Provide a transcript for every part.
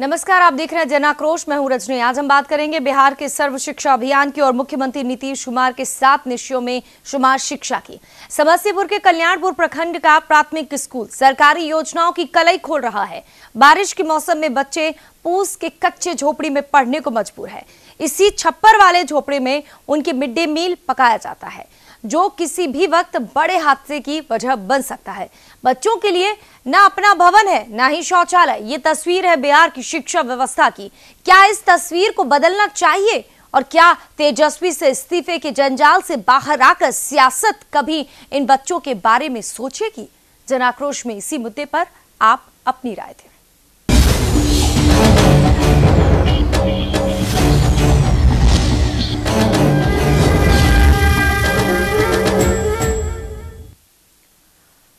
नमस्कार, आप देख रहे हैं जन आक्रोश। मैं हूं रजनी। आज हम बात करेंगे बिहार के सर्व शिक्षा अभियान की और मुख्यमंत्री नीतीश कुमार के 7 निश्चयों में शुमार शिक्षा की। समस्तीपुर के कल्याणपुर प्रखंड का प्राथमिक स्कूल सरकारी योजनाओं की कलई खोल रहा है। बारिश के मौसम में बच्चे पूस के कच्चे झोपड़ी में पढ़ने को मजबूर है। इसी छप्पर वाले झोपड़ी में उनके मिड डे मील पकाया जाता है, जो किसी भी वक्त बड़े हादसे की वजह बन सकता है। बच्चों के लिए ना अपना भवन है, ना ही शौचालय। ये तस्वीर है बिहार की शिक्षा व्यवस्था की। क्या इस तस्वीर को बदलना चाहिए? और क्या तेजस्वी से इस्तीफे के जंजाल से बाहर आकर सियासत कभी इन बच्चों के बारे में सोचेगी? जन आक्रोश में इसी मुद्दे पर आप अपनी राय दें।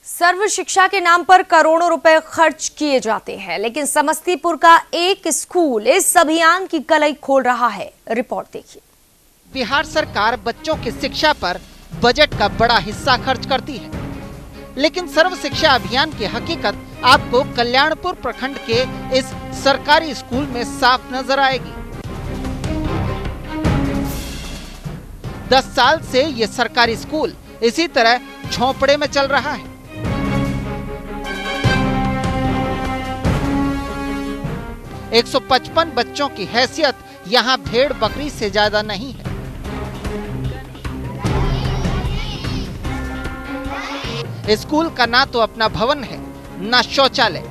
सर्व शिक्षा के नाम पर करोड़ों रुपए खर्च किए जाते हैं, लेकिन समस्तीपुर का एक स्कूल इस अभियान की कलई खोल रहा है। रिपोर्ट देखिए। बिहार सरकार बच्चों की शिक्षा पर बजट का बड़ा हिस्सा खर्च करती है, लेकिन सर्व शिक्षा अभियान की हकीकत आपको कल्याणपुर प्रखंड के इस सरकारी स्कूल में साफ नजर आएगी। 10 साल से ये सरकारी स्कूल इसी तरह झोंपड़े में चल रहा है। 155 बच्चों की हैसियत यहाँ भेड़ बकरी से ज्यादा नहीं है। स्कूल का ना तो अपना भवन है, ना शौचालय।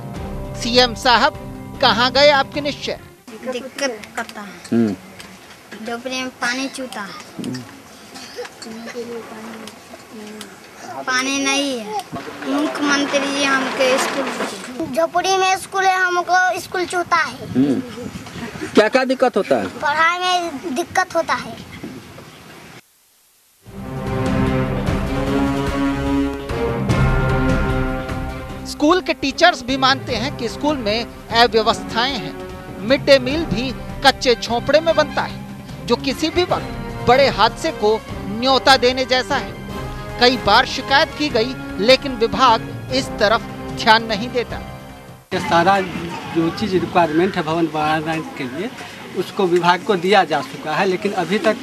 सीएम साहब, कहाँ गए आपके निश्चय? दिक्कत करता है, झोपड़ी में पानी चूता है, पानी नहीं है। मुख्यमंत्री जी हमके स्कूल, झोपड़ी में स्कूल है, हमको स्कूल चूता है। क्या क्या दिक्कत होता है? पढ़ाई में दिक्कत होता है। स्कूल के टीचर्स भी मानते हैं कि स्कूल में अव्यवस्थाएं हैं। मिड डे मील भी कच्चे झोंपड़े में बनता है, जो किसी भी वक्त बड़े हादसे को न्योता देने जैसा है। कई बार शिकायत की गई, लेकिन विभाग इस तरफ ध्यान नहीं देता। ये सारा जो चीज रिक्वायरमेंट है भवन बनाने के लिए, उसको विभाग को दिया जा चुका है, लेकिन अभी तक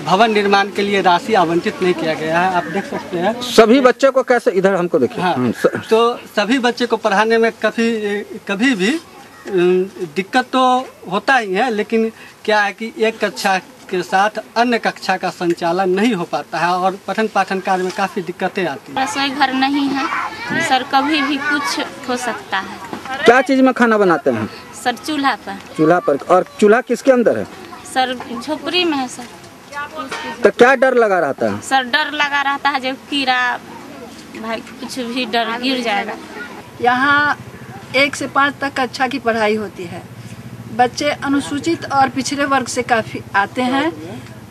भवन निर्माण के लिए राशि आवंटित नहीं किया गया है। आप देख सकते हैं सभी बच्चों को कैसे, इधर हमको देखिए। हाँ, तो सभी बच्चे को पढ़ाने में कभी भी दिक्कत तो होता ही है, लेकिन क्या है कि एक कक्षा के साथ अन्य कक्षा का संचालन नहीं हो पाता है और पठन पाठन कार्य में काफी दिक्कतें आती हैं। रसोई घर नहीं है सर, कभी भी कुछ हो सकता है। क्या चीज में खाना बनाते हैं सर? चूल्हा पर। चूल्हा पर। और चूल्हा किसके अंदर है सर? झोपड़ी में है सर। तो क्या डर लगा रहता है सर? डर लगा रहता है, जब कीड़ा भाई कुछ भी डर गिर जाएगा। यहाँ 1 से 5 तक कक्षा की पढ़ाई होती है। बच्चे अनुसूचित और पिछड़े वर्ग से काफ़ी आते हैं।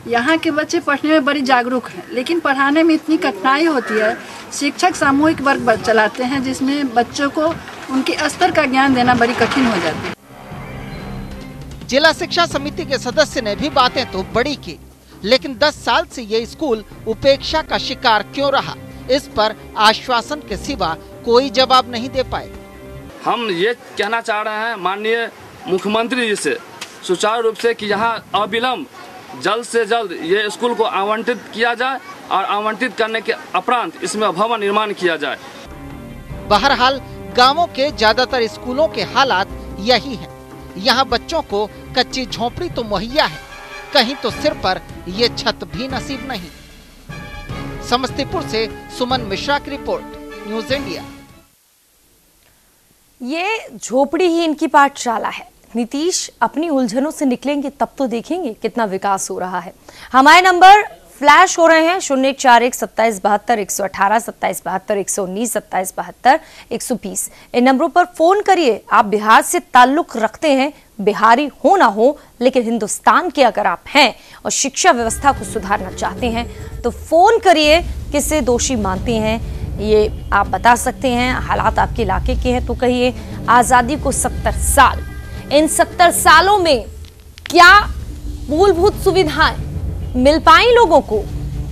यहाँ के बच्चे पढ़ने में बड़ी जागरूक हैं, लेकिन पढ़ाने में इतनी कठिनाई होती है। शिक्षक सामूहिक वर्ग चलाते हैं, जिसमें बच्चों को उनके स्तर का ज्ञान देना बड़ी कठिन हो जाती है। जिला शिक्षा समिति के सदस्य ने भी बातें तो बड़ी की, लेकिन 10 साल से ये स्कूल उपेक्षा का शिकार क्यों रहा, इस पर आश्वासन के सिवा कोई जवाब नहीं दे पाए। हम ये कहना चाह रहे हैं माननीय मुख्यमंत्री जी से सुचारू रूप से कि यहाँ अविलंब जल्द से जल्द ये स्कूल को आवंटित किया जाए और आवंटित करने के उपरांत इसमें भवन निर्माण किया जाए। बहरहाल गांवों के ज्यादातर स्कूलों के हालात यही हैं। यहाँ बच्चों को कच्ची झोंपड़ी तो मुहैया है, कहीं तो सिर पर ये छत भी नसीब नहीं। समस्तीपुर से सुमन मिश्रा की रिपोर्ट, न्यूज इंडिया। ये झोपड़ी ही इनकी पाठशाला है। नीतीश अपनी उलझनों से निकलेंगे तब तो देखेंगे कितना विकास हो रहा है। हमारे नंबर फ्लैश हो रहे हैं 0141 27 72 118 27 72 119 27 72 120। इन नंबरों पर फोन करिए। आप बिहार से ताल्लुक रखते हैं, बिहारी हो ना हो, लेकिन हिंदुस्तान के अगर आप हैं और शिक्षा व्यवस्था को सुधारना चाहते हैं तो फोन करिए। किसे दोषी मानते हैं ये आप बता सकते हैं। हालात आपके इलाके के हैं तो कहिए। आजादी को 70 साल, इन 70 सालों में क्या मूलभूत सुविधाएं मिल पाई लोगों को?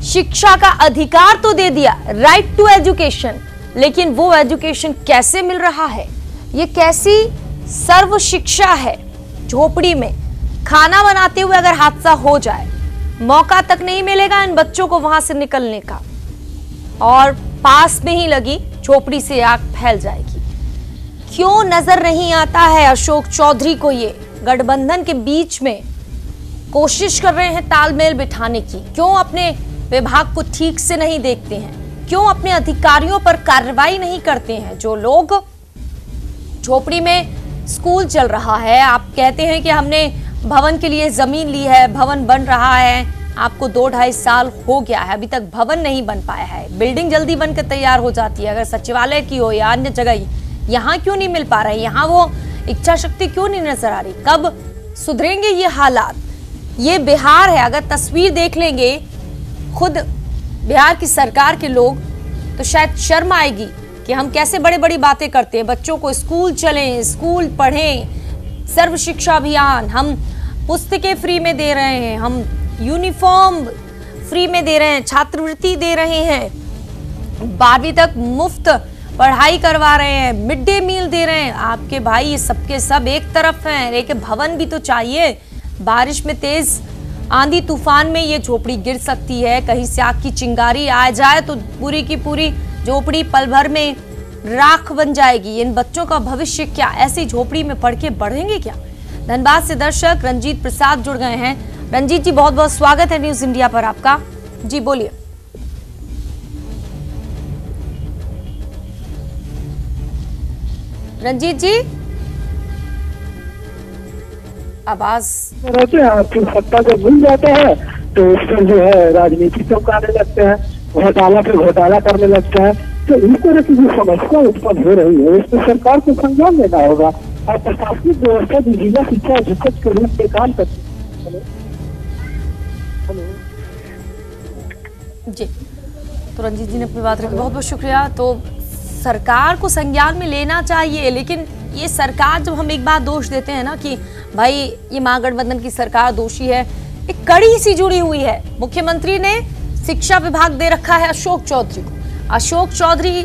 शिक्षा का अधिकार तो दे दिया, राइट टू एजुकेशन, लेकिन वो एजुकेशन कैसे मिल रहा है? ये कैसी सर्व शिक्षा है। झोपड़ी में खाना बनाते हुए अगर हादसा हो जाए, मौका तक नहीं मिलेगा इन बच्चों को वहां से निकलने का, और पास में ही लगी झोपड़ी से आग फैल जाएगी। क्यों नजर नहीं आता है अशोक चौधरी को? ये गठबंधन के बीच में कोशिश कर रहे हैं तालमेल बिठाने की, क्यों अपने विभाग को ठीक से नहीं देखते हैं? क्यों अपने अधिकारियों पर कार्रवाई नहीं करते हैं? जो लोग झोपड़ी में स्कूल चल रहा है, आप कहते हैं कि हमने भवन के लिए जमीन ली है, भवन बन रहा है, आपको 2-2.5 साल हो गया है, अभी तक भवन नहीं बन पाया है। बिल्डिंग जल्दी बनकर तैयार हो जाती है, अगर सचिवालय की हो या अन्य जगह, यहाँ क्यों नहीं मिल पा रहा है? यहाँ वो इच्छा शक्ति क्यों नहीं नजर आ रही? कब सुधरेंगे ये हालात? ये बिहार है, अगर तस्वीर देख लेंगे खुद बिहार की सरकार के लोग तो शायद शर्म आएगी कि हम कैसे बड़ी बड़ी बातें करते हैं। बच्चों को स्कूल चलें, स्कूल पढ़ें, सर्व शिक्षा अभियान, हम पुस्तकें फ्री में दे रहे हैं, हम यूनिफॉर्म फ्री में दे रहे हैं, छात्रवृत्ति दे रहे हैं, 12वीं तक मुफ्त पढ़ाई करवा रहे हैं, मिड डे मील दे रहे हैं। आपके भाई ये सबके सब एक तरफ हैं, लेकिन भवन भी तो चाहिए। बारिश में, तेज आंधी तूफान में ये झोपड़ी गिर सकती है, कहीं से आग की चिंगारी आ जाए तो पूरी की पूरी झोपड़ी पल भर में राख बन जाएगी। इन बच्चों का भविष्य क्या ऐसी झोपड़ी में पढ़ के बढ़ेंगे क्या? धनबाद से दर्शक रंजीत प्रसाद जुड़ गए हैं। रंजीत जी, बहुत बहुत स्वागत है न्यूज इंडिया पर आपका। जी बोलिए। रंजीत जी, आवाज रहते हैं, फिर सत्ता जब मिल जाते हैं तो उस पर जो है राजनीति चमकाने लगते हैं, घोटाला पे घोटाला करने लगते हैं। तो इस तरह की जो समस्या उत्पन्न हो रही है, इस पर सरकार को संज्ञान लेना होगा और प्रशासनिक व्यवस्था भी जिला शिक्षा अधीक्षक के रूप में काम करती है। जी, तो रंजीत जी ने अपनी बात रखी, बहुत बहुत शुक्रिया। तो सरकार को संज्ञान में लेना चाहिए, लेकिन ये सरकार, जब हम एक बात दोष देते हैं ना कि भाई ये महागठबंधन की सरकार दोषी है, एक कड़ी सी जुड़ी हुई है। मुख्यमंत्री ने शिक्षा विभाग दे रखा है अशोक चौधरी को। अशोक चौधरी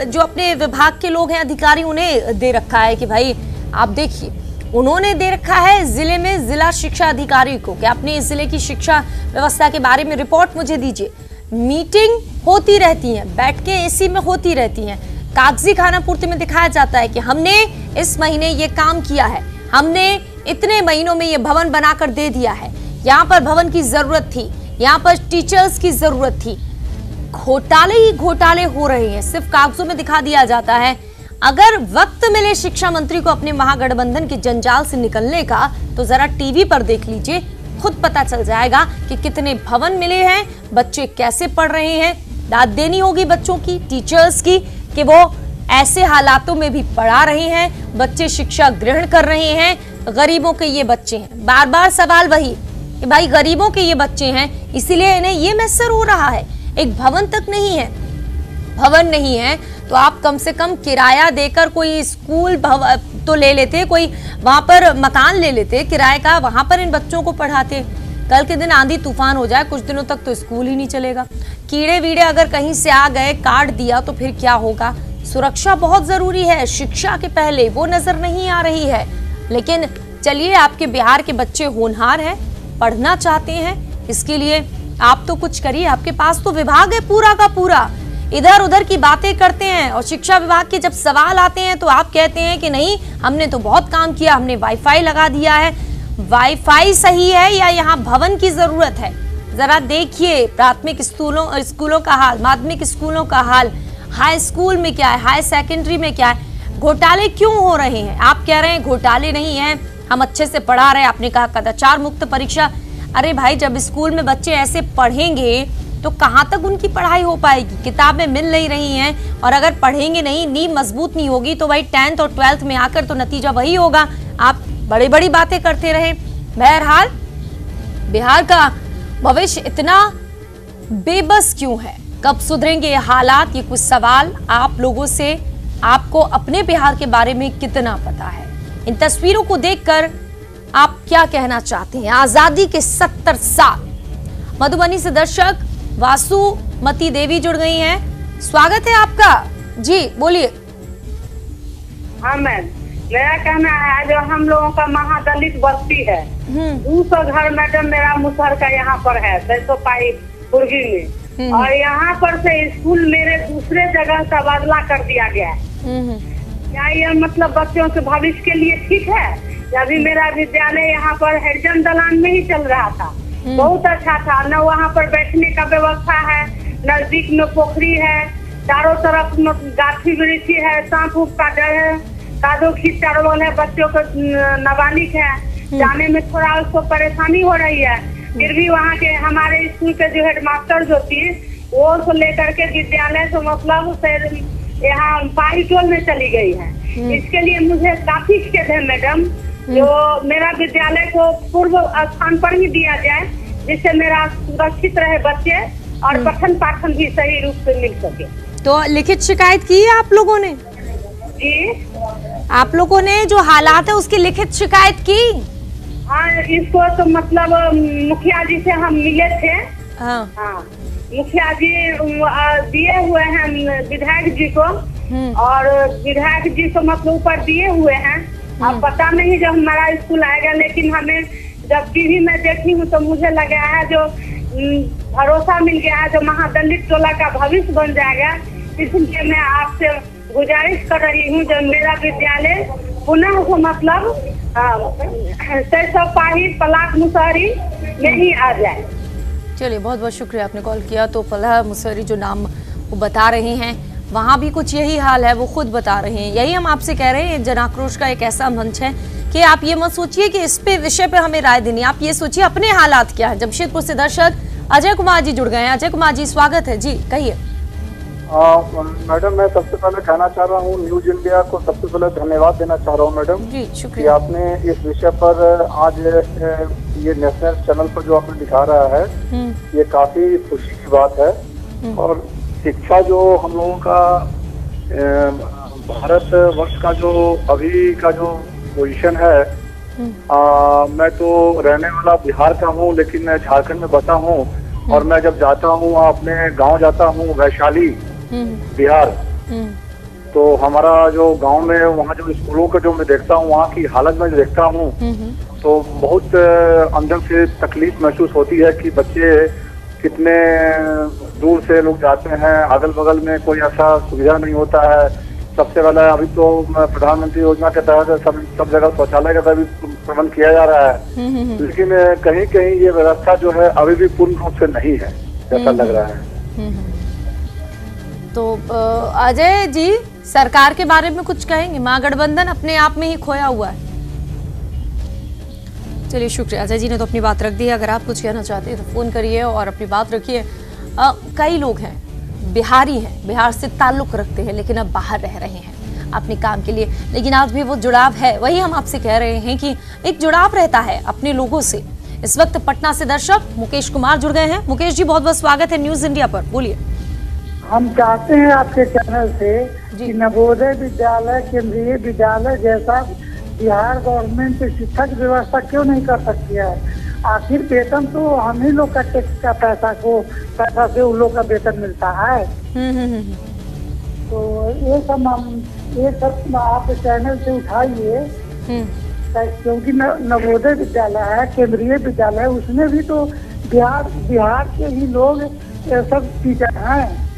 जो अपने विभाग के लोग हैं, अधिकारी, उन्हें दे रखा है कि भाई आप देखिए, उन्होंने दे रखा है जिले में जिला शिक्षा अधिकारी को कि अपने इस जिले की शिक्षा व्यवस्था के बारे में रिपोर्ट मुझे दीजिए। मीटिंग होती रहती है, बैठ के एसी में होती रहती है, कागजी खानापूर्ति में दिखाया जाता है कि हमने इस महीने ये काम किया है, हमने इतने महीनों में ये भवन बनाकर दे दिया है, यहाँ पर भवन की जरूरत थी, यहाँ पर टीचर्स की जरूरत थी। घोटाले ही घोटाले हो रहे हैं, सिर्फ कागजों में दिखा दिया जाता है। अगर वक्त मिले शिक्षा मंत्री को अपने महागठबंधन के जंजाल से निकलने का, तो जरा टीवी पर देख लीजिए, खुद पता चल जाएगा कि कितने भवन मिले हैं, बच्चे कैसे पढ़ रहे हैं। दाद देनी होगी बच्चों की, टीचर्स की, कि वो ऐसे हालातों में भी पढ़ा रहे हैं, बच्चे शिक्षा ग्रहण कर रहे हैं। गरीबों के ये बच्चे हैं, बार बार सवाल वही कि भाई गरीबों के ये बच्चे हैं, इसीलिए इन्हें ये मैसर हो रहा है। एक भवन तक नहीं है, भवन नहीं है तो आप कम से कम किराया देकर कोई स्कूल तो ले लेते, कोई वहां पर मकान ले लेते किराए का, वहां पर इन बच्चों को पढ़ाते। कल के दिन आंधी तूफान हो जाए, कुछ दिनों तक तो स्कूल ही नहीं चलेगा। कीड़े वीड़े अगर कहीं से आ गए, काट दिया, तो फिर क्या होगा? सुरक्षा बहुत जरूरी है, शिक्षा के पहले वो नजर नहीं आ रही है। लेकिन चलिए, आपके बिहार के बच्चे होनहार हैं, पढ़ना चाहते हैं, इसके लिए आप तो कुछ करिए। आपके पास तो विभाग है पूरा का पूरा, इधर उधर की बातें करते हैं, और शिक्षा विभाग के जब सवाल आते हैं तो आप कहते हैं कि नहीं, हमने तो बहुत काम किया, हमने वाईफाई लगा दिया है। वाईफाई सही है या यहाँ भवन की जरूरत है? जरा देखिए प्राथमिक स्कूलों का हाल, माध्यमिक स्कूलों का हाल, हाई स्कूल में क्या है, हाई सेकेंडरी में क्या है। घोटाले क्यों हो रहे हैं? आप कह रहे हैं घोटाले नहीं है, हम अच्छे से पढ़ा रहे हैं, आपने कहा कदाचार मुक्त परीक्षा। अरे भाई, जब स्कूल में बच्चे ऐसे पढ़ेंगे तो कहाँ तक उनकी पढ़ाई हो पाएगी? किताबें मिल नहीं रही हैं, और अगर पढ़ेंगे नहीं, नींव मजबूत नहीं होगी, तो भाई 10th और 12th में आकर तो नतीजा वही होगा। आप बड़ी बड़ी बातें करते रहे। बहरहाल, बिहार का भविष्य इतना बेबस क्यों है? कब सुधरेंगे ये हालात? ये कुछ सवाल आप लोगों से, आपको अपने बिहार के बारे में कितना पता है? इन तस्वीरों को देखकर आप क्या कहना चाहते हैं? आजादी के 70 साल। मधुबनी से दर्शक वासुमती देवी जुड़ गई हैं, स्वागत है आपका। जी बोलिए। हाँ मैम, मेरा कहना है जो हम लोगों का महादलित बस्ती है 200 घर मैडम मेरा मुसहर का यहाँ पर है 605 बुर्गी में, और यहाँ पर से स्कूल मेरे दूसरे जगह तबादला कर दिया गया है। क्या ये मतलब बच्चों के भविष्य के लिए ठीक है? अभी मेरा विद्यालय यहाँ पर हरिजन दलान में ही चल रहा था, बहुत अच्छा था। न वहाँ पर बैठने का व्यवस्था है, नजदीक में पोखरी है, चारों तरफ गाछी वृक्षी है, सांप उप का डर है, कादो खींचारोल है, बच्चों को नाबालिग है, जाने में थोड़ा उसको परेशानी हो रही है। फिर भी वहाँ के हमारे स्कूल के जो हेडमास्टर जो थी वो उसको लेकर के विद्यालय से मतलब यहाँ पाहीटोल में चली गई है। इसके लिए मुझे काफी खेद है मैडम, जो मेरा विद्यालय को पूर्व स्थान पर ही दिया जाए, जिससे मेरा सुरक्षित रहे बच्चे और पठन पाठन भी सही रूप से मिल सके। तो लिखित शिकायत की है आप लोगों ने? जी, आप लोगों ने जो हालात है उसकी लिखित शिकायत की? हाँ, इसको तो मतलब मुखिया जी से हम मिले थे। हाँ, मुखिया जी दिए हुए हैं विधायक जी को, और विधायक जी को मतलब ऊपर दिए हुए हैं। अब पता नहीं जब हमारा स्कूल आएगा, लेकिन हमें जब टीवी में देखी हूँ तो मुझे लगा है जो भरोसा मिल गया है, जो महादलित टोला का भविष्य बन जाएगा। इसलिए मैं आपसे गुजारिश कर रही हूँ जो मेरा विद्यालय पुनः को मतलब 605 पलाक मुसहरी में ही आ जाए। चलिए, बहुत बहुत शुक्रिया आपने कॉल किया। तो पलाक मुसहरी जो नाम वो बता रहे हैं, वहाँ भी कुछ यही हाल है, वो खुद बता रहे हैं। यही हम आपसे कह रहे हैं, जन आक्रोश का एक ऐसा मंच है कि आप ये मत सोचिए कि इस पे विषय पे हमें राय देनी, आप ये सोचिए अपने हालात क्या है। जमशेदपुर से दर्शक अजय कुमार जी जुड़ गए हैं। अजय कुमार जी, स्वागत है जी, कहिए। मैडम, मैं सबसे पहले कहना चाह रहा हूँ, न्यूज इंडिया को सबसे पहले धन्यवाद देना चाह रहा हूँ मैडम जी, शुक्रिया। आपने इस विषय पर आज ये नेशनल चैनल पर जो आपने दिखा रहा है, ये काफी खुशी की बात है। और शिक्षा जो हम लोगों का भारत वर्ष का जो अभी का जो पोजीशन है, मैं तो रहने वाला बिहार का हूँ, लेकिन मैं झारखंड में बसा हूँ। और मैं जब जाता हूँ अपने गांव जाता हूँ, वैशाली बिहार, तो हमारा जो गांव में वहाँ जो स्कूलों का जो मैं देखता हूँ, वहाँ की हालत में देखता हूँ, तो बहुत अंदर से तकलीफ महसूस होती है कि बच्चे कितने दूर से लोग जाते हैं, अगल बगल में कोई ऐसा सुविधा नहीं होता है। सबसे पहले अभी तो प्रधानमंत्री योजना के तहत सब जगह शौचालय का भी प्रबंध किया जा रहा है, लेकिन कहीं कहीं ये व्यवस्था जो है अभी भी पूर्ण रूप से नहीं है, ऐसा लग रहा है। तो अजय जी, सरकार के बारे में कुछ कहेंगे? महागठबंधन अपने आप में ही खोया हुआ है। चलिए, शुक्रिया। अजय जी ने तो अपनी बात रख दी है। अगर आप कुछ कहना चाहते हैं तो फोन करिए और अपनी बात रखिए। कई लोग हैं, बिहारी हैं, बिहार से ताल्लुक रखते हैं, लेकिन अब बाहर रह रहे हैं अपने काम के लिए, लेकिन आज भी वो जुड़ाव है। वही हम आपसे कह रहे हैं कि एक जुड़ाव रहता है अपने लोगों से। इस वक्त पटना से दर्शक मुकेश कुमार जुड़ गए हैं। मुकेश जी, बहुत बहुत स्वागत है न्यूज इंडिया पर, बोलिए। हम चाहते हैं आपके चैनल से कि नवोदय विद्यालय, केंद्रीय विद्यालय जैसा बिहार गवर्नमेंट शिक्षक व्यवस्था क्यों नहीं कर सकती है? आखिर वेतन तो हम ही लोग का टैक्स का पैसा से उन लोग का वेतन मिलता है। तो ये सब आप चैनल से उठाइए, क्योंकि नवोदय विद्यालय है, केंद्रीय विद्यालय, उसमें भी तो बिहार के ही लोग सब टीचर हैं।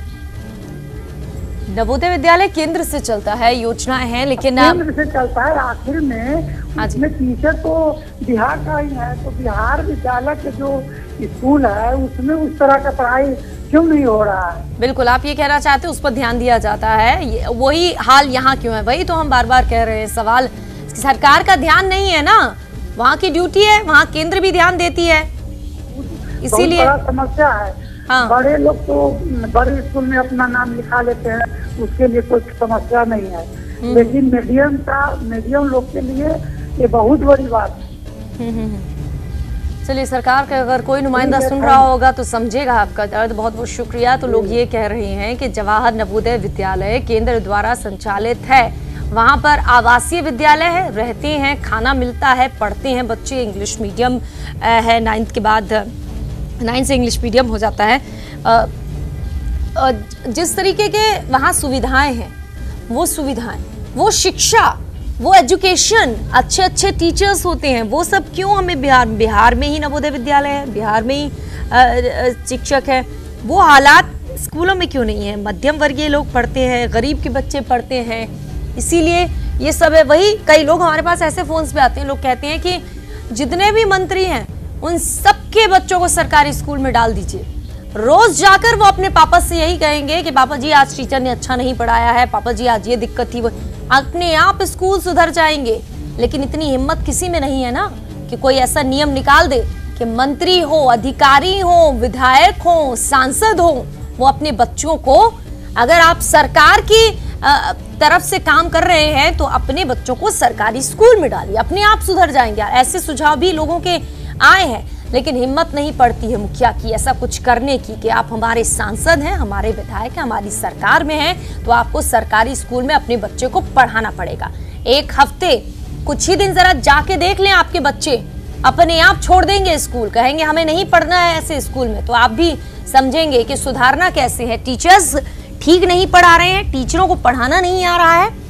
नवोदय विद्यालय केंद्र से चलता है, योजनाएं हैं, लेकिन केंद्र से चलता है, आखिर में उसमें टीचर तो बिहार का ही है। तो बिहार विद्यालय के जो स्कूल है उसमें उस तरह का पढ़ाई क्यों नहीं हो रहा है? बिल्कुल, आप ये कहना चाहते हैं उस पर ध्यान दिया जाता है, वही हाल यहाँ क्यों है? वही तो हम बार बार कह रहे हैं, सवाल सरकार का ध्यान नहीं है ना, वहाँ की ड्यूटी है, वहाँ केंद्र भी ध्यान देती है, इसीलिए समस्या है। हाँ। बड़े लोग तो बड़े स्कूल में अपना नाम लिखा लेते हैं, उसके लिए कोई समस्या नहीं है, लेकिन मीडियम लोग के लिए ये बहुत बड़ी बात है। चलिए, सरकार का अगर कोई नुमाइंदा सुन रहा होगा तो समझेगा आपका दर्द। बहुत बहुत शुक्रिया। तो लोग ये कह रहे हैं कि जवाहर नवोदय विद्यालय केंद्र द्वारा संचालित है, वहाँ पर आवासीय विद्यालय है, रहते हैं, खाना मिलता है, पढ़ते हैं बच्चे, इंग्लिश मीडियम है, 9th के बाद 9 से इंग्लिश मीडियम हो जाता है। जिस तरीके के वहाँ सुविधाएं हैं, वो शिक्षा वो एजुकेशन, अच्छे अच्छे टीचर्स होते हैं, वो सब क्यों हमें बिहार में ही नवोदय विद्यालय है, बिहार में ही शिक्षक है, वो हालात स्कूलों में क्यों नहीं है? मध्यम वर्गीय लोग पढ़ते हैं, गरीब के बच्चे पढ़ते हैं, इसीलिए ये सब है। वही कई लोग हमारे पास ऐसे फोन्स पे आते हैं, लोग कहते हैं कि जितने भी मंत्री हैं उन सबके बच्चों को सरकारी स्कूल में डाल दीजिए। रोज जाकर वो अपने पापा से यही कहेंगे कि पापा जी आज टीचर ने अच्छा नहीं पढ़ाया है, पापा जी आज ये दिक्कत थी, वो अपने आप स्कूल सुधर जाएंगे। लेकिन इतनी हिम्मत किसी में नहीं है ना कि कोई ऐसा नियम निकाल दे कि मंत्री हो, अधिकारी हो, विधायक हो, सांसद हो, वो अपने बच्चों को, अगर आप सरकार की तरफ से काम कर रहे हैं तो अपने बच्चों को सरकारी स्कूल में डालिए, अपने आप सुधर जाएंगे। ऐसे सुझाव भी लोगों के आए हैं, लेकिन हिम्मत नहीं पड़ती है मुखिया की ऐसा कुछ करने की कि आप हमारे सांसद हैं, हमारे विधायक हैं, हमारी सरकार में हैं, तो आपको सरकारी स्कूल में अपने बच्चे को पढ़ाना पड़ेगा। एक हफ्ते, कुछ ही दिन जरा जाके देख लें, आपके बच्चे अपने आप छोड़ देंगे स्कूल, कहेंगे हमें नहीं पढ़ना है ऐसे स्कूल में, तो आप भी समझेंगे कि सुधारना कैसे है। टीचर्स ठीक नहीं पढ़ा रहे हैं, टीचरों को पढ़ाना नहीं आ रहा है।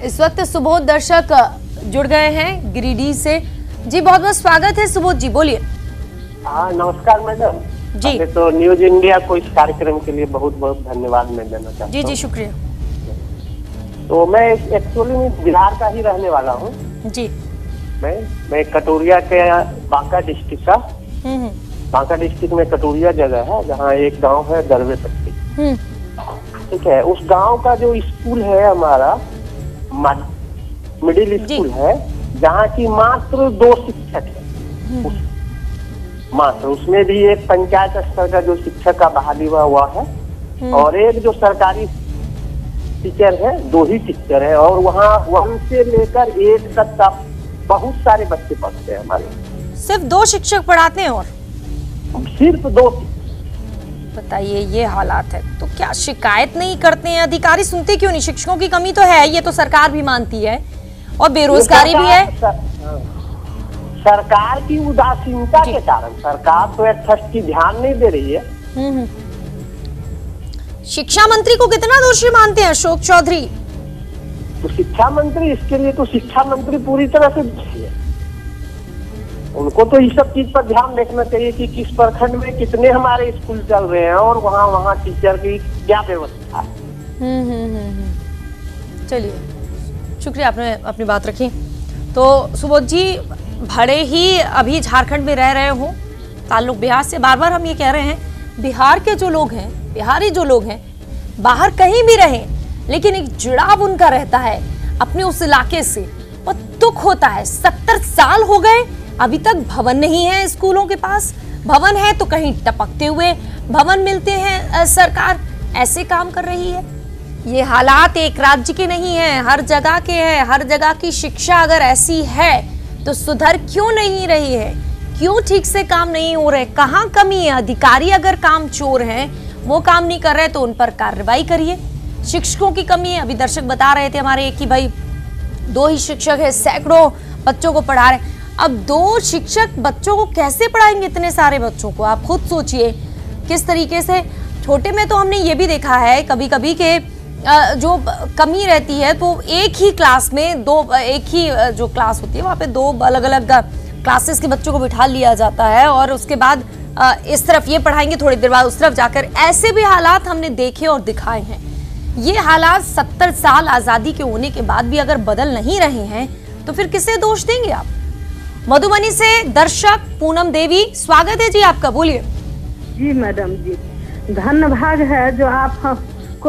इस वक्त सुबोध दर्शक जुड़ गए हैं गिरिडीह से। जी बहुत बहुत स्वागत है सुबोध जी, बोलिए। हाँ नमस्कार मैडम जी। तो न्यूज इंडिया को इस कार्यक्रम के लिए बहुत बहुत धन्यवाद मैं देना चाहता हूँ। जी जी शुक्रिया। तो मैं एक्चुअली में बिहार का ही रहने वाला हूँ जी। मैं कटोरिया के बांका डिस्ट्रिक्ट का, बांका डिस्ट्रिक्ट में कटोरिया जगह है जहाँ एक गांव है दरवे पट्टी, ठीक है। उस गांव का जो स्कूल है हमारा मिडिल स्कूल है, जहाँ की मात्र 2 शिक्षक है मात्र, उसमें भी एक पंचायत स्तर का जो शिक्षक का बहाली हुआ है और एक जो सरकारी टीचर है, 2 ही टीचर है। और वहाँ 1 से लेकर 8 तक का बहुत सारे बच्चे पढ़ते हैं हमारे। सिर्फ 2 शिक्षक पढ़ाते हैं और सिर्फ 2। बताइए ये हालात है तो क्या शिकायत नहीं करते हैं अधिकारी? सुनते क्यों नहीं? शिक्षकों की कमी तो है, ये तो सरकार भी मानती है, और बेरोजगारी भी है। सरकार की उदासीनता के कारण सरकार तो एटलीस्ट की ध्यान नहीं दे रही है। शिक्षा मंत्री को कितना दोषी मानते हैं अशोक चौधरी? तो शिक्षा मंत्री, इसके लिए तो शिक्षा मंत्री पूरी तरह से दोषी है। उनको तो इस सब चीज पर ध्यान रखना चाहिए कि किस प्रखंड में कितने हमारे स्कूल चल रहे हैं और वहाँ टीचर की क्या व्यवस्था है। चलिए शुक्रिया, आपने अपनी बात रखी। तो सुबोध जी, भले ही अभी झारखंड में रह रहे हो, ताल्लुक बिहार से, बार बार हम ये कह रहे हैं बिहार के जो लोग हैं, बिहारी जो लोग हैं, बाहर कहीं भी रहें लेकिन एक जुड़ाव उनका रहता है अपने उस इलाके से, और दुख होता है। 70 साल हो गए, अभी तक भवन नहीं है स्कूलों के पास, भवन है तो कहीं टपकते हुए भवन मिलते हैं। सरकार ऐसे काम कर रही है। ये हालात एक राज्य के नहीं है, हर जगह के हैं। हर जगह की शिक्षा अगर ऐसी है तो सुधर क्यों नहीं रही है? क्यों ठीक से काम नहीं हो रहे? कहाँ कमी है? अधिकारी अगर काम चोर हैं, वो काम नहीं कर रहे तो उन पर कार्रवाई करिए। शिक्षकों की कमी है, अभी दर्शक बता रहे थे हमारे कि भाई 2 ही शिक्षक है, सैकड़ों बच्चों को पढ़ा रहे। अब 2 शिक्षक बच्चों को कैसे पढ़ाएंगे, इतने सारे बच्चों को? आप खुद सोचिए किस तरीके से। छोटे में तो हमने ये भी देखा है कभी कभी के जो कमी रहती है तो एक ही क्लास में एक ही जो क्लास होती है वहाँ पे 2 अलग अलग क्लासेस के बच्चों को बिठा लिया जाता है, और उसके बाद इस तरफ ये पढ़ाएंगे, थोड़ी देर बाद उस तरफ जाकर। ऐसे भी हालात हमने देखे और दिखाए हैं। ये हालात 70 साल आजादी के होने के बाद भी अगर बदल नहीं रहे हैं तो फिर किसे दोष देंगे आप? मधुबनी से दर्शक पूनम देवी, स्वागत है जी आपका, बोलिए। जी मैडम जी, धन्यवाद है जो आपको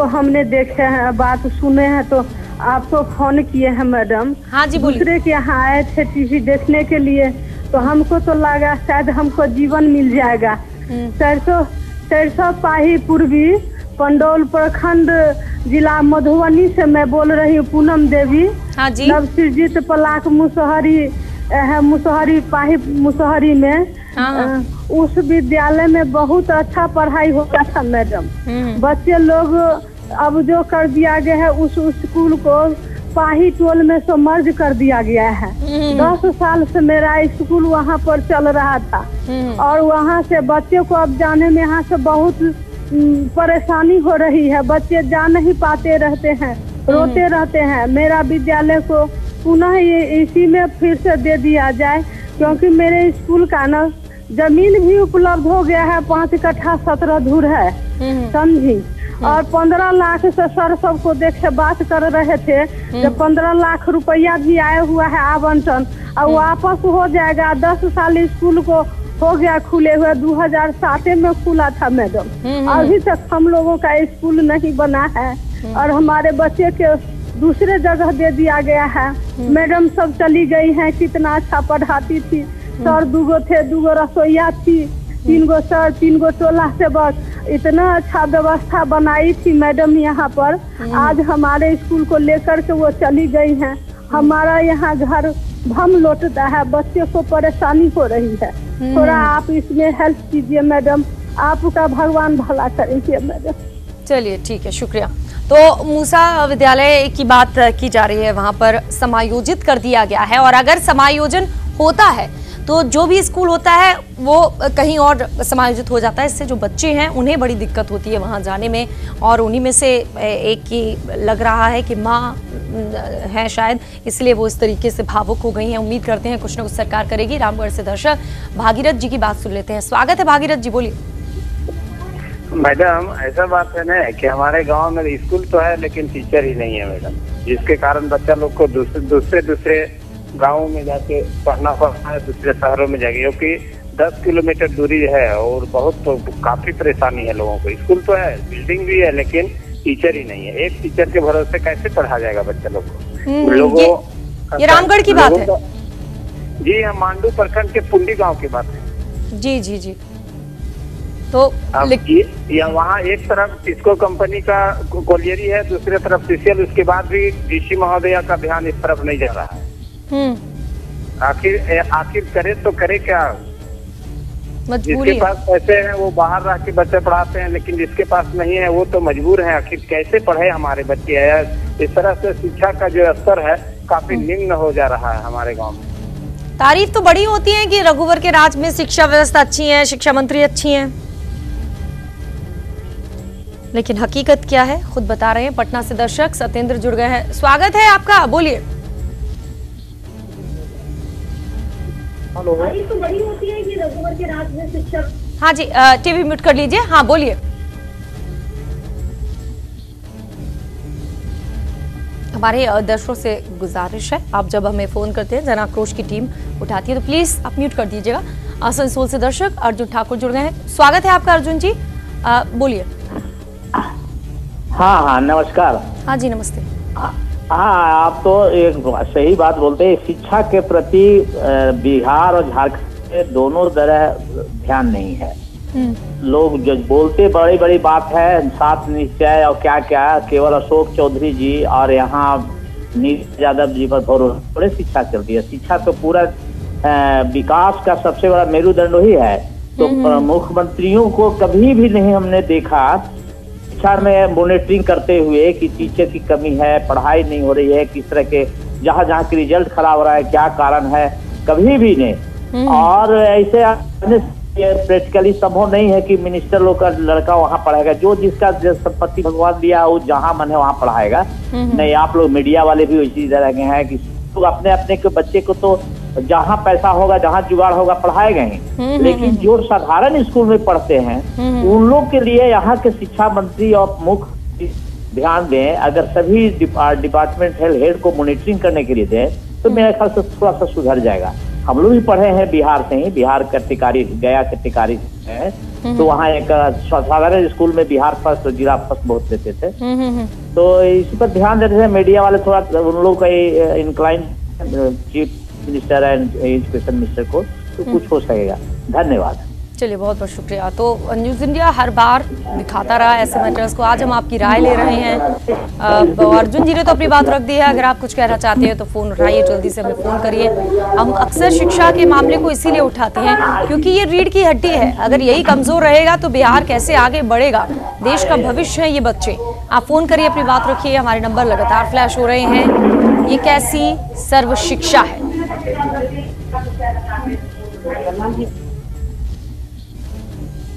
हमने देखे हैं, बात सुने हैं तो आपको फोन किए हैं मैडम। हाँ जी बोलिए। दूसरे के यहाँ आए थे टीवी देखने के लिए, तो हमको तो लगा शायद हमको जीवन मिल जाएगा। 400 पाही पूर्वी पंडौल प्रखंड जिला मधुबनी से मैं बोल रही हूँ पूनम देवी। हाँ जी। नवसृजित पलाक मुसहरी पाही मुसहरी में। हाँ। उस विद्यालय में बहुत अच्छा पढ़ाई होता था मैडम। बच्चे लोग अब जो कर दिया गया है उस स्कूल को पाही टोल में से मर्ज कर दिया गया है। 10 साल से मेरा स्कूल वहाँ पर चल रहा था और वहाँ से बच्चे को अब जाने में यहाँ से बहुत परेशानी हो रही है। बच्चे जा नहीं पाते रहते हैं, रोते रहते हैं। मेरा विद्यालय को पुनः ये इसी में फिर से दे दिया जाए, क्योंकि मेरे स्कूल का ना जमीन भी उपलब्ध हो गया है, 5 कट्ठा 17 धूर है, समझी। और 15 लाख से सर सबको देख के बात कर रहे थे, जब 15 लाख रुपया भी आया हुआ है आवंटन, और वापस हो जाएगा। 10 साल स्कूल को हो गया खुले हुए, 2007 में खुला था मैडम। अभी तक हम लोगों का स्कूल नहीं बना है, और हमारे बच्चे के दूसरे जगह दे दिया गया है। मैडम सब चली गई हैं, कितना अच्छा पढ़ाती थी। सर 2 थे, 2 रसोईया थी, 3 सर, 3 टोला से, बस इतना अच्छा व्यवस्था बनाई थी मैडम यहाँ पर। आज हमारे स्कूल को लेकर के वो चली गई हैं। हमारा यहाँ घर भम लौटता है, बच्चे को परेशानी हो रही है। थोड़ा आप इसमें हेल्प कीजिए मैडम, आपका भगवान भला करेंगे मैडम। चलिए ठीक है, शुक्रिया। तो मूसा विद्यालय की बात की जा रही है, वहां पर समायोजित कर दिया गया है, और अगर समायोजन होता है तो जो भी स्कूल होता है वो कहीं और समायोजित हो जाता है। इससे जो बच्चे हैं उन्हें बड़ी दिक्कत होती है वहाँ जाने में, और उन्हीं में से एक की लग रहा है कि माँ है शायद, इसलिए वो इस तरीके से भावुक हो गई हैं। उम्मीद करते हैं कुछ न कुछ सरकार करेगी। रामगढ़ से दर्शक भागीरथ जी की बात सुन लेते हैं। स्वागत है भागीरथ जी, बोलिए। मैडम ऐसा बात है ना कि हमारे गांव में स्कूल तो है लेकिन टीचर ही नहीं है मैडम, जिसके कारण बच्चा लोग को दूसरे गाँव में जाके पढ़ना पड़ता है, दूसरे शहरों में जाके, क्योंकि 10 किलोमीटर दूरी है और बहुत तो काफी परेशानी है लोगों को। स्कूल तो है, बिल्डिंग भी है, लेकिन टीचर ही नहीं है। एक टीचर के भरोसे कैसे पढ़ा जाएगा बच्चा लोग को? ये रामगढ़ की बात है? जी हाँ, मांडू प्रखंड के पुंडी गाँव की बात है। जी जी जी। तो या वहाँ एक तरफ इसको कंपनी का कोलियरी है, दूसरी तरफ सीसीएल, उसके बाद भी डीसी महोदया का ध्यान इस तरफ नहीं जा रहा है। आखिर करे तो करे क्या? जिसके पास पैसे हैं वो बाहर रह के बच्चे पढ़ाते हैं, लेकिन जिसके पास नहीं है वो तो मजबूर है। आखिर कैसे पढ़े हमारे बच्चे? इस तरह से शिक्षा का जो स्तर है काफी निम्न हो जा रहा है हमारे गांव में। तारीफ तो बड़ी होती है कि रघुवर के राज में शिक्षा व्यवस्था अच्छी है, शिक्षा मंत्री अच्छी हैं, लेकिन हकीकत क्या है खुद बता रहे हैं। पटना से दर्शक सत्येंद्र जुड़ गए हैं। स्वागत है आपका, बोलिए। हेलो। तो बड़ी होती है कि रघुवर के राज में शिक्षा। हाँ जी, टीवी म्यूट कर लीजिए। हाँ बोलिए। हमारे दर्शकों से गुजारिश है, आप जब हमें फोन करते हैं, जन आक्रोश की टीम उठाती है, तो प्लीज आप म्यूट कर दीजिएगा। आसनसोल से दर्शक अर्जुन ठाकुर जुड़ गए हैं। स्वागत है आपका अर्जुन जी, बोलिए। हाँ नमस्कार। हाँ जी नमस्ते। हाँ, आप तो एक सही बात बोलते हैं। शिक्षा के प्रति बिहार और झारखंड के दोनों तरह ध्यान नहीं है। लोग जो बोलते बड़ी बड़ी बात है, 7 निश्चय और क्या क्या, केवल अशोक चौधरी जी और यहाँ नीरज यादव जी पर थोड़े शिक्षा चलती है। शिक्षा तो पूरा विकास का सबसे बड़ा मेरुदंड ही है। तो मुख्यमंत्रियों को कभी भी नहीं हमने देखा शिक्षा में मॉनिटरिंग करते हुए कि टीचर की कमी है, पढ़ाई नहीं हो रही है, किस तरह के जहाँ की रिजल्ट खराब हो रहा है, क्या कारण है, कभी भी नहीं। और ऐसे प्रैक्टिकली संभव नहीं है कि मिनिस्टर लोग का लड़का वहाँ पढ़ाएगा। जो जिसका संपत्ति भगवान दिया वो जहाँ मन है वहाँ पढ़ाएगा। नहीं, आप लोग मीडिया वाले भी उसी तरह के हैं कि लोग अपने अपने के बच्चे को तो जहाँ पैसा होगा, जहाँ जुगाड़ होगा पढ़ाएगा ही, लेकिन जो साधारण स्कूल में पढ़ते हैं उन लोग के लिए यहाँ के शिक्षा मंत्री और मुख्य ध्यान दें। अगर सभी डिपार्टमेंट हेड को मॉनिटरिंग करने के लिए दें तो मेरे ख्याल से थोड़ा सा सुधर जाएगा। हम लोग भी पढ़े हैं बिहार से ही, बिहार का टिकारी, गया के टिकारी है, तो वहाँ एक साधारण स्कूल में बिहार फर्स्ट और जिला फर्स्ट बहुत देते थे। तो इस पर ध्यान देते हैं मीडिया वाले, थोड़ा उन लोग का incline chief minister and education minister को, तो कुछ हो सकेगा। धन्यवाद। चलिए बहुत बहुत शुक्रिया। तो न्यूज़ इंडिया हर बार दिखाता रहा ऐसे मैटर्स को, आज हम आपकी राय ले रहे हैं। अर्जुन जी ने तो अपनी बात रख दी है, अगर आप कुछ कहना चाहते हैं तो फोन उठाइए, जल्दी से हमें फोन करिए। हम अक्सर शिक्षा के मामले को इसीलिए उठाते हैं क्योंकि ये रीढ़ की हड्डी है। अगर यही कमजोर रहेगा तो बिहार कैसे आगे बढ़ेगा? देश का भविष्य है ये बच्चे। आप फोन करिए, अपनी बात रखिए, हमारे नंबर लगातार फ्लैश हो रहे हैं। ये कैसी सर्व शिक्षा है?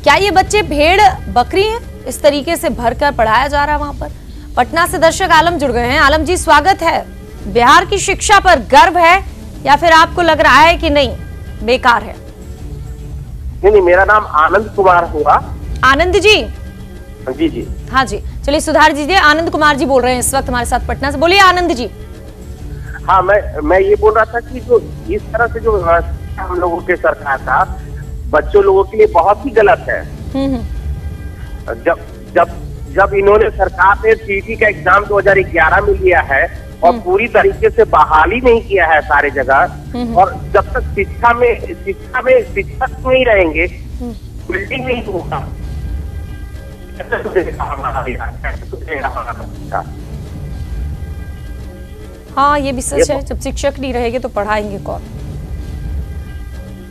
क्या ये बच्चे भेड़ बकरी हैं? इस तरीके से भरकर पढ़ाया जा रहा है वहां पर। पटना से दर्शक आलम जुड़ गए हैं। आलम जी, स्वागत है। बिहार की शिक्षा पर गर्व है या फिर आपको लग रहा है कि नहीं बेकार है? नहीं, मेरा नाम आनंद कुमार हुआ। आनंद जी? जी जी। हाँ जी, चलिए सुधार दीजिए। आनंद कुमार जी बोल रहे हैं इस वक्त हमारे साथ पटना से। बोलिए आनंद जी। हाँ, मैं ये बोल रहा था कि जो इस तरह से जो व्यवस्था हम लोगों के सरकार का बच्चों लोगों के लिए बहुत ही गलत है। जब इन्होंने सरकार ने सीटी का एग्जाम 2011 में लिया है और पूरी तरीके से बहाली नहीं किया है सारे जगह, और जब तक शिक्षा में शिक्षक नहीं रहेंगे, बिल्डिंग नहीं होगा। हाँ, ये भी सच है। जब शिक्षक नहीं रहेंगे तो पढ़ाएंगे कौन?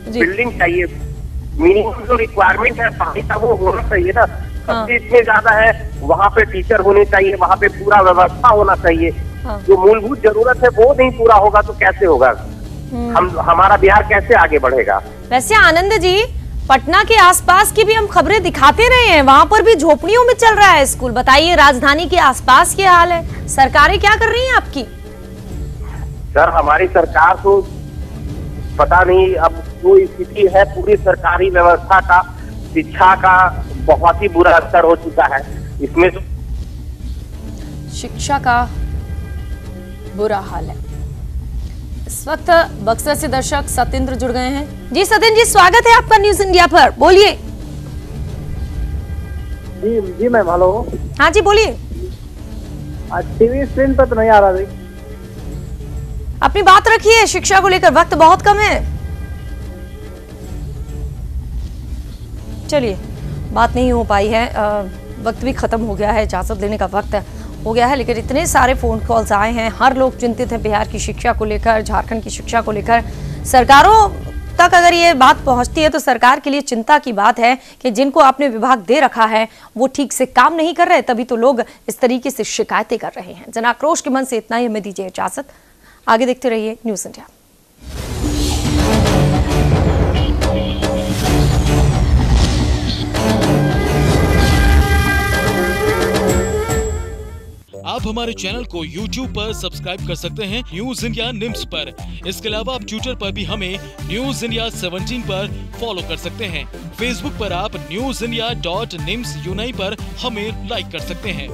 बिल्डिंग चाहिए, मिनिमम जो रिक्वायरमेंट है पानी का वो होना चाहिए ना। सबसे इतने ज्यादा है, वहाँ पे टीचर होने चाहिए, वहाँ पे पूरा व्यवस्था होना चाहिए। जो मूलभूत जरूरत है वो नहीं पूरा होगा तो कैसे होगा? हमारा बिहार कैसे आगे बढ़ेगा? वैसे आनंद जी, पटना के आसपास की भी हम खबरें दिखाते रहे हैं, वहाँ पर भी झोपड़ियों में चल रहा है स्कूल। बताइए राजधानी के आसपास क्या हाल है? सरकारें क्या कर रही हैं आपकी? सर, हमारी सरकार तो पता नहीं अब जो स्थिति है पूरी सरकारी व्यवस्था का, शिक्षा का बहुत ही बुरा असर हो चुका है इसमें। शिक्षा का बुरा हाल है। इस वक्त बक्सर से दर्शक सत्येंद्र जुड़ गए हैं। जी सत्येंद्र जी, स्वागत है आपका न्यूज इंडिया पर। बोलिए। जी मैम, हेलो। हाँ जी, बोलिए। टीवी स्क्रीन पर तो नहीं आ रहा भाई। अपनी बात रखिए, शिक्षा को लेकर वक्त बहुत कम है। चलिए, बात नहीं हो पाई है, वक्त भी खत्म हो गया है, इजाजत लेने का वक्त हो गया है। लेकिन इतने सारे फोन कॉल्स आए हैं, हर लोग चिंतित हैं बिहार की शिक्षा को लेकर, झारखंड की शिक्षा को लेकर। सरकारों तक अगर ये बात पहुंचती है तो सरकार के लिए चिंता की बात है कि जिनको आपने विभाग दे रखा है वो ठीक से काम नहीं कर रहे, तभी तो लोग इस तरीके से शिकायतें कर रहे हैं। जन आक्रोश के मन से इतना ही, हमें दीजिए इजाजत। आगे देखते रहिए न्यूज इंडिया। आप हमारे चैनल को YouTube पर सब्सक्राइब कर सकते हैं न्यूज इंडिया निम्स पर। इसके अलावा आप ट्विटर पर भी हमें न्यूज इंडिया 17 पर फॉलो कर सकते हैं। फेसबुक पर आप newsindia.nimsUnai पर हमें लाइक कर सकते हैं।